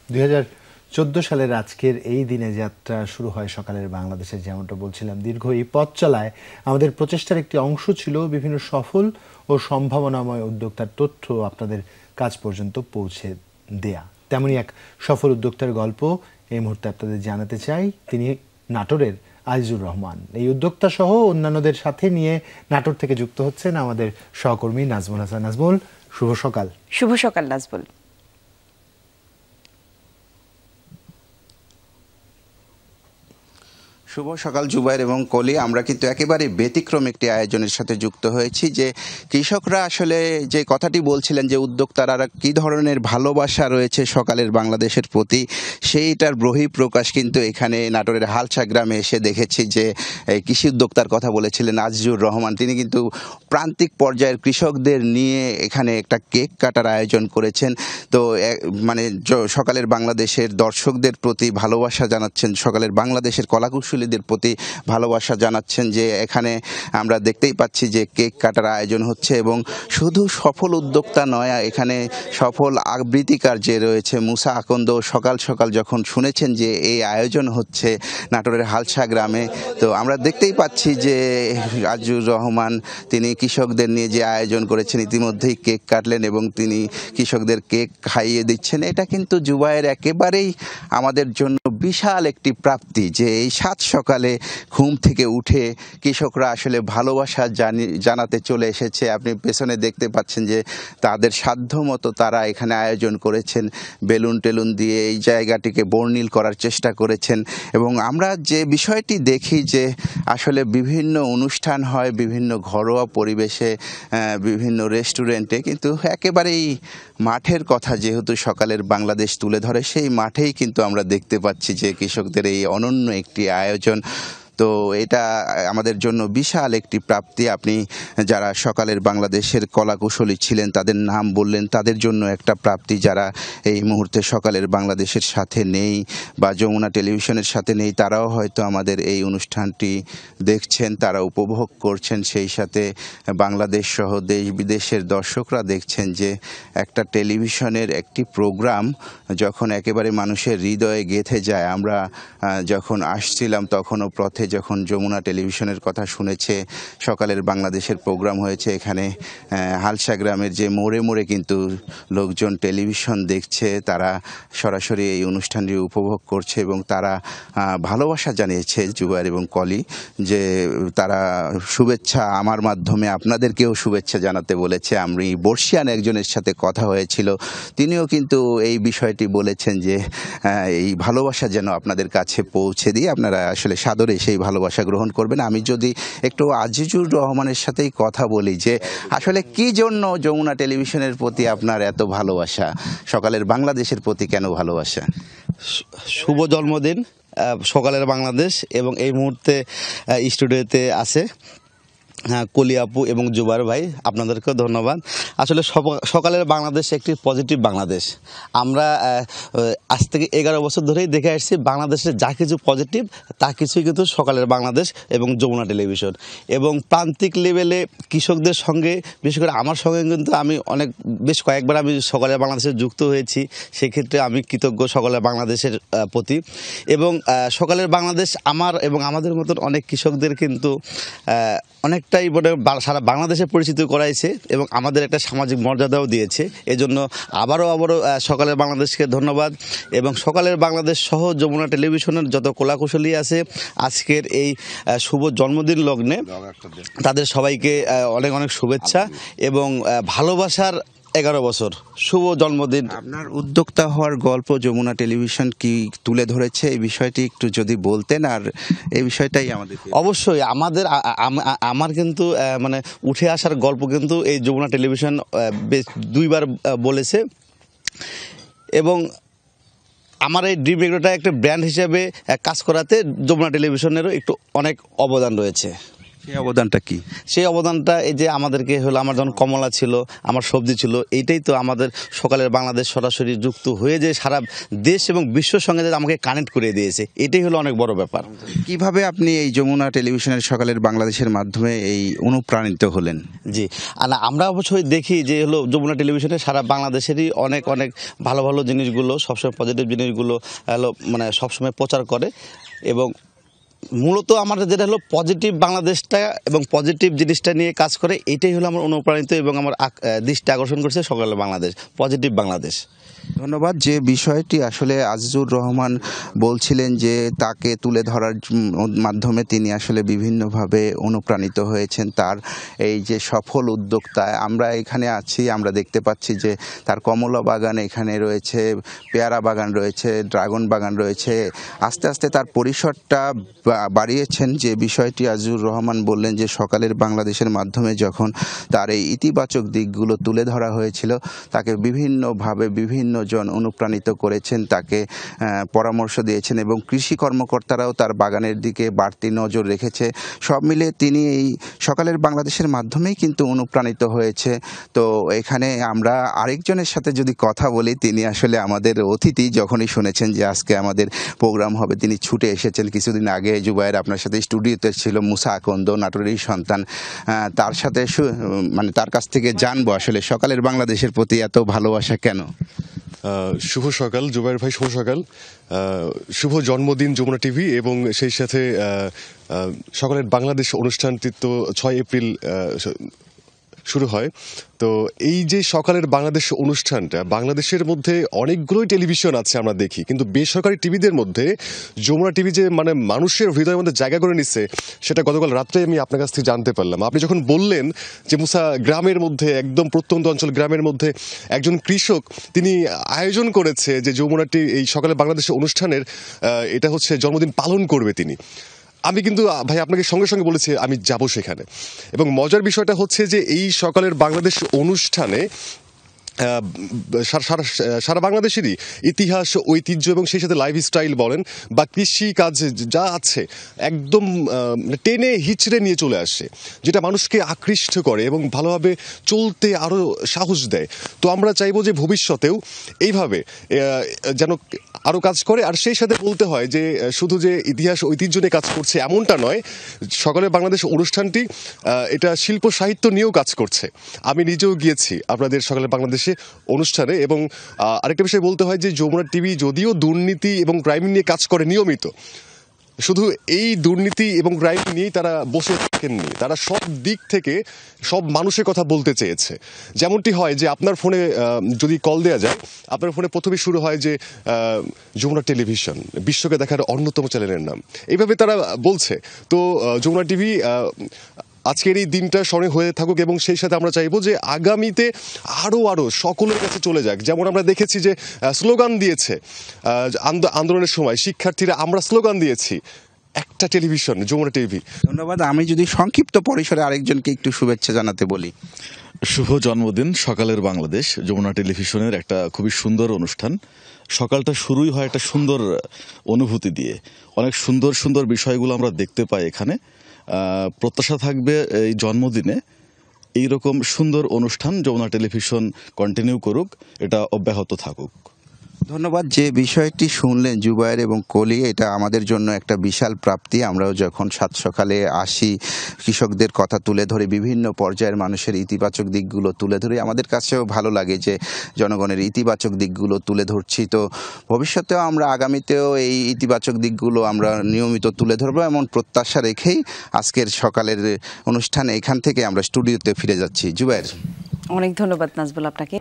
2014 সালের আজকের এই দিনে যাত্রা শুরু হয় সকালের বাংলাদেশে। যেমনটা বলছিলাম, দীর্ঘ এই পথ চলায় আমাদের প্রচেষ্টার একটি অংশ ছিল বিভিন্ন সফল ও সম্ভাবনাময় উদ্যোক্তার তথ্য আপনাদের কাছ পর্যন্ত পৌঁছে দেয়া। তেমনই এক সফল উদ্যোক্তার গল্প এই মুহূর্তে আপনাদের জানাতে চাই। তিনি নাটোরের আজিজুর রহমান। এই উদ্যোক্তা সহ অন্যান্যদের সাথে নিয়ে নাটোর থেকে যুক্ত হচ্ছেন আমাদের সহকর্মী নাজমুল হাসান। নাজমুল, শুভ সকাল। শুভ সকাল নাজমুল। শুভ সকাল জুবাইর এবং কলি। আমরা কিন্তু একেবারে ব্যতিক্রম একটি আয়োজনের সাথে যুক্ত হয়েছি, যে কৃষকরা আসলে যে কথাটি বলছিলেন যে উদ্যোক্তারা কী ধরনের ভালোবাসা রয়েছে সকালের বাংলাদেশের প্রতি, সেইটার বহিঃপ্রকাশ কিন্তু এখানে নাটোরের হালসা গ্রামে এসে দেখেছি। যে কৃষি উদ্যোক্তার কথা বলেছিলেন আজিজুর রহমান, তিনি কিন্তু প্রান্তিক পর্যায়ের কৃষকদের নিয়ে এখানে একটা কেক কাটার আয়োজন করেছেন। তো মানে সকালের বাংলাদেশের দর্শকদের প্রতি ভালোবাসা জানাচ্ছেন, সকালের বাংলাদেশের কলাকুশলী প্রতি ভালোবাসা জানাচ্ছেন। যে এখানে আমরা দেখতেই পাচ্ছি যে কেক কাটার আয়োজন হচ্ছে, এবং শুধু সফল উদ্যোক্তা নয়, এখানে সফল আবৃত্তিকার যে রয়েছে মুসা আকন্দ সকাল সকাল যখন শুনেছেন যে এই আয়োজন হচ্ছে নাটোরের হালসা গ্রামে, তো আমরা দেখতেই পাচ্ছি যে আজিজুর রহমান তিনি কৃষকদের নিয়ে যে আয়োজন করেছেন, ইতিমধ্যেই কেক কাটলেন এবং তিনি কৃষকদের কেক খাইয়ে দিচ্ছেন। এটা কিন্তু জুবাইয়ের একেবারেই আমাদের জন্য বিশাল একটি প্রাপ্তি, যে এই সাত সকালে ঘুম থেকে উঠে কৃষকরা আসলে ভালোবাসা জানাতে চলে এসেছে। আপনি পেছনে দেখতে পাচ্ছেন যে তাদের সাধ্য মতো তারা এখানে আয়োজন করেছেন, বেলুন টেলুন দিয়ে এই জায়গাটিকে বর্ণিল করার চেষ্টা করেছেন। এবং আমরা যে বিষয়টি দেখি যে আসলে বিভিন্ন অনুষ্ঠান হয় বিভিন্ন ঘরোয়া পরিবেশে, বিভিন্ন রেস্টুরেন্টে, কিন্তু একেবারেই মাঠের কথা যেহেতু সকালের বাংলাদেশ তুলে ধরে, সেই মাঠেই কিন্তু আমরা দেখতে পাচ্ছি যে কৃষকদের এই অনন্য একটি আয়োজন। তো এটা আমাদের জন্য বিশাল একটি প্রাপ্তি। আপনি যারা সকালের বাংলাদেশের কলাকুশলী ছিলেন তাদের নাম বললেন, তাদের জন্য একটা প্রাপ্তি। যারা এই মুহূর্তে সকালের বাংলাদেশের সাথে নেই বা যমুনা টেলিভিশনের সাথে নেই, তারাও হয়তো আমাদের এই অনুষ্ঠানটি দেখছেন, তারা উপভোগ করছেন। সেই সাথে বাংলাদেশ সহ দেশ বিদেশের দর্শকরা দেখছেন যে একটা টেলিভিশনের একটি প্রোগ্রাম যখন একেবারে মানুষের হৃদয়ে গেঁথে যায়। আমরা যখন আসছিলাম তখনও পথে যখন যমুনা টেলিভিশনের কথা শুনেছে, সকালের বাংলাদেশের প্রোগ্রাম হয়েছে এখানে হালসা গ্রামের যে মোড়ে মোড়ে কিন্তু লোকজন টেলিভিশন দেখছে, তারা সরাসরি এই অনুষ্ঠানটি উপভোগ করছে এবং তারা ভালোবাসা জানিয়েছে জুবাইর এবং কলি, যে তারা শুভেচ্ছা আমার মাধ্যমে আপনাদেরকেও শুভেচ্ছা জানাতে বলেছে। আমি বর্ষিয়ান একজনের সাথে কথা হয়েছিল, তিনিও কিন্তু এই বিষয়টি বলেছেন যে এই ভালোবাসা যেন আপনাদের কাছে পৌঁছে দিই, আপনারা আসলে সাদরে সেই ভালোবাসা গ্রহণ করবেন। আমি যদি একটু আজিজুর রহমানের সাথেই কথা বলি, যে আসলে কি জন্য যমুনা টেলিভিশনের প্রতি আপনার এত ভালোবাসা, সকালের বাংলাদেশের প্রতি কেন ভালোবাসা? শুভ জন্মদিন সকালের বাংলাদেশ, এবং এই মুহূর্তে স্টুডিওতে আছে কলি আপু এবং জুবাইর ভাই, আপনাদেরকেও ধন্যবাদ। আসলে সকালের বাংলাদেশ একটি পজিটিভ বাংলাদেশ। আমরা আজ থেকে 11 বছর ধরেই দেখে আসছি বাংলাদেশের যা কিছু পজিটিভ তা কিছুই কিন্তু সকালের বাংলাদেশ এবং যমুনা টেলিভিশন। এবং প্রান্তিক লেভেলে কৃষকদের সঙ্গে, বিশেষ করে আমার সঙ্গে কিন্তু আমি বেশ কয়েকবার আমি সকালের বাংলাদেশে যুক্ত হয়েছি, সেক্ষেত্রে আমি কৃতজ্ঞ সকালের বাংলাদেশের প্রতি। এবং সকালের বাংলাদেশ আমার এবং আমাদের মতন অনেক কৃষকদের কিন্তু অনেকটাই সারা বাংলাদেশে পরিচিত করাইছে এবং আমাদের একটা সামাজিক মর্যাদাও দিয়েছে। এজন্য আবারও সকালের বাংলাদেশকে ধন্যবাদ। এবং সকালের বাংলাদেশ সহ যমুনা টেলিভিশনের যত কলাকুশলী আছে আজকের এই শুভ জন্মদিন লগ্নে তাদের সবাইকে অনেক অনেক শুভেচ্ছা এবং ভালোবাসার 11 বছর শুভ জন্মদিন। আপনার উদ্যোক্তা হওয়ার গল্প যমুনা টেলিভিশন কি তুলে ধরেছে, এই বিষয়টি একটু যদি বলতেন। আর এই বিষয়টাই আমাদের অবশ্যই আমার কিন্তু মানে উঠে আসার গল্প কিন্তু এই যমুনা টেলিভিশন বেশ 2বার বলেছে। এবং আমার এই ড্রিম রেডিওটা একটা ব্র্যান্ড হিসেবে কাজ করাতে যমুনা টেলিভিশনেরও একটু অনেক অবদান রয়েছে। সেই অবদানটা কি? সেই অবদানটা এই যে আমাদেরকে হলো, আমার যখন কমলা ছিল, আমার সবজি ছিল, এইটাই তো আমাদের সকালের বাংলাদেশ সরাসরি যুক্ত হয়ে যে সারা দেশ এবং বিশ্বের সঙ্গে যে আমাকে কানেক্ট করে দিয়েছে, এটাই হলো অনেক বড় ব্যাপার। কিভাবে আপনি এই যমুনা টেলিভিশনের সকালের বাংলাদেশের মাধ্যমে এই অনুপ্রাণিত হলেন? জি, আর না, আমরা অবশ্যই দেখি যে হলো যমুনা টেলিভিশনে সারা বাংলাদেশেরই অনেক অনেক ভালো ভালো জিনিসগুলো, সবসময় পজিটিভ জিনিসগুলো হলো মানে সবসময় প্রচার করে। এবং মূলত আমাদের যেটা হলো পজিটিভ বাংলাদেশটা এবং পজিটিভ জিনিসটা নিয়ে কাজ করে, এটাই হলো আমার অনুপ্রাণিত এবং আমার দৃষ্টি আকর্ষণ করছে সকালের বাংলাদেশ, পজিটিভ বাংলাদেশ। ধন্যবাদ। যে বিষয়টি আসলে আজিজুর রহমান বলছিলেন যে তাকে তুলে ধরার মাধ্যমে তিনি আসলে বিভিন্নভাবে অনুপ্রাণিত হয়েছেন, তার এই যে সফল উদ্যোক্তা। আমরা এখানে আছি, আমরা দেখতে পাচ্ছি যে তার কমলা বাগান এখানে রয়েছে, পেয়ারা বাগান রয়েছে, ড্রাগন বাগান রয়েছে। আস্তে আস্তে তার পরিসরটা বাড়িয়েছেন। যে বিষয়টি আজিজুর রহমান বললেন যে সকালের বাংলাদেশের মাধ্যমে যখন তার এই ইতিবাচক দিকগুলো তুলে ধরা হয়েছিল, তাকে বিভিন্নভাবে বিভিন্নজন অনুপ্রাণিত করেছেন, তাকে পরামর্শ দিয়েছেন এবং কৃষি কর্মকর্তারাও তার বাগানের দিকে বাড়তি নজর রেখেছে। সব মিলে তিনি এই সকালের বাংলাদেশের মাধ্যমেই কিন্তু অনুপ্রাণিত হয়েছে। তো এখানে আমরা আরেকজনের সাথে যদি কথা বলি, তিনি আসলে আমাদের অতিথি। যখনই শুনেছেন যে আজকে আমাদের প্রোগ্রাম হবে, তিনি ছুটে এসেছেন। কিছুদিন আগে জুবায়ের আপনার সাথে স্টুডিওতে ছিল, মুসা আকন্দ, নাটোরেরই সন্তান। তার সাথে মানে তার কাছ থেকে জানবো আসলে সকালের বাংলাদেশের প্রতি এত ভালোবাসা কেন। শুভ সকাল জুবায়ের ভাই, শুভ সকাল, শুভ জন্মদিন যমুনা টিভি। এবং সেই সাথে সকালের বাংলাদেশ অনুষ্ঠানটি তো 6 এপ্রিল শুরু হয়। তো এই যে সকালের বাংলাদেশ অনুষ্ঠানটা, বাংলাদেশের মধ্যে অনেকগুলোই টেলিভিশন আছে আমরা দেখি, কিন্তু বেসরকারি টিভিদের মধ্যে যমুনা টিভি যে মানে মানুষের হৃদয়ের মধ্যে জায়গা করে নিচ্ছে, সেটা গতকাল রাত্রে আমি আপনার কাছ থেকে জানতে পারলাম। আপনি যখন বললেন যে মুসা গ্রামের মধ্যে, একদম প্রত্যন্ত অঞ্চল গ্রামের মধ্যে একজন কৃষক, তিনি আয়োজন করেছে যে যমুনাটি এই সকালের বাংলাদেশ অনুষ্ঠানের এটা হচ্ছে জন্মদিন পালন করবে তিনি। আমি কিন্তু ভাই আপনাকে সঙ্গে সঙ্গে বলেছি আমি যাব সেখানে। এবং মজার বিষয়টা হচ্ছে যে এই সকালের বাংলাদেশ অনুষ্ঠানে সারা বাংলাদেশেরই ইতিহাস, ঐতিহ্য এবং সেই সাথে লাইফস্টাইল বলেন বা কৃষি কাজ যা আছে একদম টেনে হিচড়ে নিয়ে চলে আসে, যেটা মানুষকে আকৃষ্ট করে এবং ভালোভাবে চলতে আরও সাহস দেয়। তো আমরা চাইবো যে ভবিষ্যতেও এইভাবে যেন আরও কাজ করে। আর সেই সাথে বলতে হয় যে শুধু যে ইতিহাস ঐতিহ্য নিয়ে কাজ করছে এমনটা নয়, সকালের বাংলাদেশ অনুষ্ঠানটি এটা শিল্প সাহিত্য নিয়েও কাজ করছে। আমি নিজেও গিয়েছি আপনাদের সকালের বাংলাদেশ অনুষ্ঠানে। এবং আরেকটা বিষয় বলতে হয় যে যমুনা টিভি যদিও দুর্নীতি এবং ক্রাইম নিয়ে কাজ করে নিয়মিত, শুধু এই দুর্নীতি এবং ক্রাইম নিয়েই তারা বসে থাকেননি, তারা সব দিক থেকে সব মানুষের কথা বলতে চেয়েছে। যেমনটি হয় যে আপনার ফোনে যদি কল দেওয়া যায়, আপনার ফোনে প্রথমে শুরু হয় যে যমুনা টেলিভিশন বিশ্বকে দেখার অন্যতম চ্যানেলের নাম, এইভাবে তারা বলছে। তো যমুনা টিভি আজকের এই দিনটা স্মরণীয় হয়ে থাকুক এবং সেই সাথে আমরা চাইবো যে আগামীতে আরও সকলের কাছে চলে যাক। যেমন আমরা দেখেছি যে স্লোগান দিয়েছে আন্দোলনের সময় শিক্ষার্থীরা, আমরা স্লোগান দিয়েছি একটা টেলিভিশন, যমুনা টিভি। ধন্যবাদ। আমি যদি সংক্ষিপ্ত পরিসরে আরেকজনকে একটু শুভেচ্ছা জানাতে বলি। শুভ জন্মদিন সকালের বাংলাদেশ যমুনা টেলিভিশনের একটা খুবই সুন্দর অনুষ্ঠান। সকালটা শুরুই হয় একটা সুন্দর অনুভূতি দিয়ে, অনেক সুন্দর সুন্দর বিষয়গুলো আমরা দেখতে পাই এখানে। প্রত্যাশা থাকবে এই জন্মদিনে এইরকম সুন্দর অনুষ্ঠান যমুনা টেলিভিশন কন্টিনিউ করুক, এটা অব্যাহত থাকুক। ধন্যবাদ। যে বিষয়টি শুনলেন জুবায়ের এবং কলি, এটা আমাদের জন্য একটা বিশাল প্রাপ্তি। আমরাও যখন সাত সকালে আসি, কৃষকদের কথা তুলে ধরে, বিভিন্ন পর্যায়ের মানুষের ইতিবাচক দিকগুলো তুলে ধরে, আমাদের কাছেও ভালো লাগে যে জনগণের ইতিবাচক দিকগুলো তুলে ধরছি। তো ভবিষ্যতেও আমরা, আগামীতেও এই ইতিবাচক দিকগুলো আমরা নিয়মিত তুলে ধরবো এমন প্রত্যাশা রেখেই আজকের সকালের অনুষ্ঠানে এখান থেকে আমরা স্টুডিওতে ফিরে যাচ্ছি। জুবায়ের, অনেক ধন্যবাদ নাজবুল আপনাকে।